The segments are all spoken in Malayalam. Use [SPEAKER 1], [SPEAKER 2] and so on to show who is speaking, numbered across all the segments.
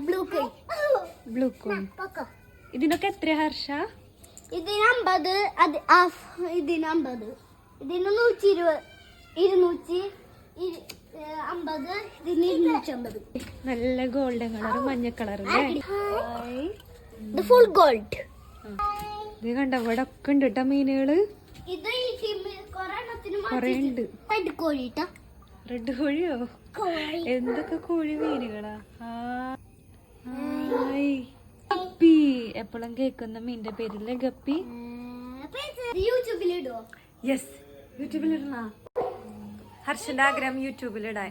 [SPEAKER 1] ബ്ലൂ കോൺ. ഇതിനൊക്കെ എത്ര ഹർഷ?
[SPEAKER 2] ഇതിന് 50, ഇതിന് 50, ഇതിന് 120, 250, ഇതിന് 250.
[SPEAKER 1] നല്ല ഗോൾഡൻ കളർ, മഞ്ഞ കളർ അല്ലേ?
[SPEAKER 2] ഇത് ഫുൾ ഗോൾഡ്.
[SPEAKER 1] ഇത് കണ്ട ഇവിടെ ഒക്കെ ഉണ്ട് കേട്ടോ മീനുകള്.
[SPEAKER 2] ഇത്
[SPEAKER 1] കൊറേ ഉണ്ട്.
[SPEAKER 2] റെഡ് കോഴി.
[SPEAKER 1] റെഡ് കോഴിയോ? എന്തൊക്കെ കോഴി മീനുകളാ. ഗപ്പി. എപ്പോഴും കേൾക്കുന്ന മീനിന്റെ പേരില്ലേ ഗപ്പി?
[SPEAKER 2] യൂട്യൂബിലിടോ?
[SPEAKER 1] യെസ്, യൂട്യൂബിലിടണ. ഹർഷന്റെ ആഗ്രഹം യൂട്യൂബിലിടാൻ.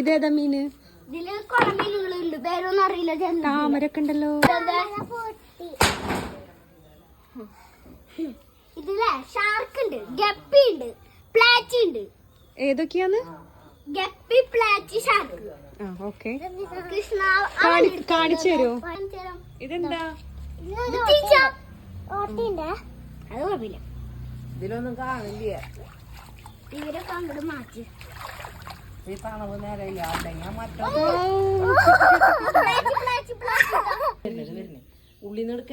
[SPEAKER 1] ഇതേതാ മീന്?
[SPEAKER 2] ഇതില് കുറെ മീനുകളുണ്ട്, പേരൊന്നും അറിയില്ല.
[SPEAKER 1] താമരൊക്കെ ഉണ്ടല്ലോ.
[SPEAKER 2] ഇതിലെ ഷാർക്ക് ഉണ്ട്, ഗപ്പി ഉണ്ട്, പ്ലാച്ചി ഉണ്ട്.
[SPEAKER 1] ഏതൊക്കെയാന്ന്?
[SPEAKER 2] ഗപ്പി, പ്ലാച്ചി, ഷാർക്ക്.
[SPEAKER 1] ഓക്കെ,
[SPEAKER 2] കൃഷ്ണ
[SPEAKER 1] കാണിച്ചു തരുമോ? ഇതെന്താ?
[SPEAKER 2] അത് കുഴപ്പമില്ല.
[SPEAKER 3] ഇതിലൊന്നും കാണില്ല.
[SPEAKER 2] ഇവരൊക്കെ അങ്ങോട്ട് മാറ്റി.
[SPEAKER 3] ഈ തണവ് നേരമില്ല. അല്ലെങ്കിൽ മറ്റോ ഉള്ളിനെടുക്ക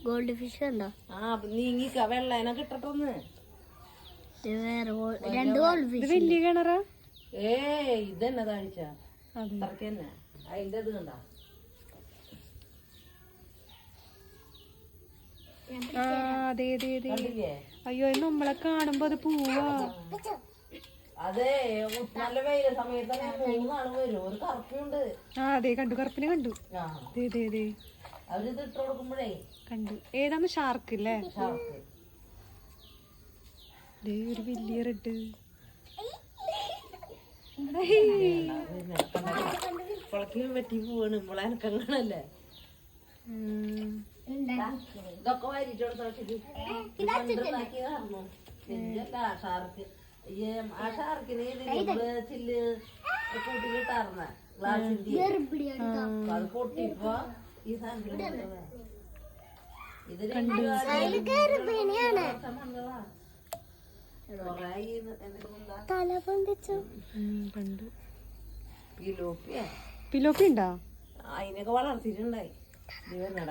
[SPEAKER 2] ഗോൾഡ് ഫിഷ് ഉണ്ടോ?
[SPEAKER 3] നീങ്ങിക്ക വെള്ളേനെ കിട്ടട്ടൊന്ന്.
[SPEAKER 2] രണ്ട് ഗോൾഡ് ഫിഷ്.
[SPEAKER 1] വലിയ കിണറാ?
[SPEAKER 3] ഇതന്നെ താഴ്ച അത്രക്ക് തന്നെ. അതിന്റെ ഇത് കണ്ട
[SPEAKER 1] അതെ. അയ്യോ, നമ്മളെ കാണുമ്പോ അത് പോവാ.
[SPEAKER 3] അതെ, നല്ല വെയില സമയത്ത് 3 നാള് വരും. ഒരു കറുപ്പുണ്ട്.
[SPEAKER 1] അതെ, കണ്ടു, കറുപ്പിനെ കണ്ടു.
[SPEAKER 3] അവരിത് ഇട്ട് കൊടുക്കുമ്പോഴേ
[SPEAKER 1] കണ്ടു. ഏതാന്ന്? ഷാർക്ക് അല്ലേ?
[SPEAKER 3] ഷാർക്ക്.
[SPEAKER 1] ഒരു വലിയ റെഡ്.
[SPEAKER 3] കുളക്കി പറ്റി പോവാണ്. നമ്മളെ എനക്കങ്ങനല്ലേ ഇതൊക്കെ വാരിട്ട് ഷാർക്ക്. ആ ഷാർക്കിന് ചില്ല് കൂട്ടിലിട്ടാർന്ന ഗ്ലാസിന്റെ അത് പൊട്ടിപ്പോ ഈ സാധനത്തിന് ഇത്
[SPEAKER 1] പിലോപ്പി ഉണ്ടോ?
[SPEAKER 3] അതിനൊക്കെ വളർത്തിട്ടുണ്ടായി.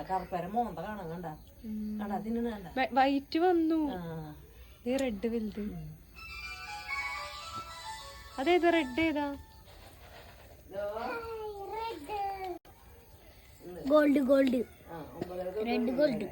[SPEAKER 3] കറുപ്പര മോന്ത കാണാൻ കണ്ട കണ്ടാ തിന്നു കണ്ട.
[SPEAKER 1] വൈറ്റ് വന്നു. റെഡ് വലുത്. അതേതാ റെഡ്? ഏതാ?
[SPEAKER 2] ഗോൾഡ്. Red gold.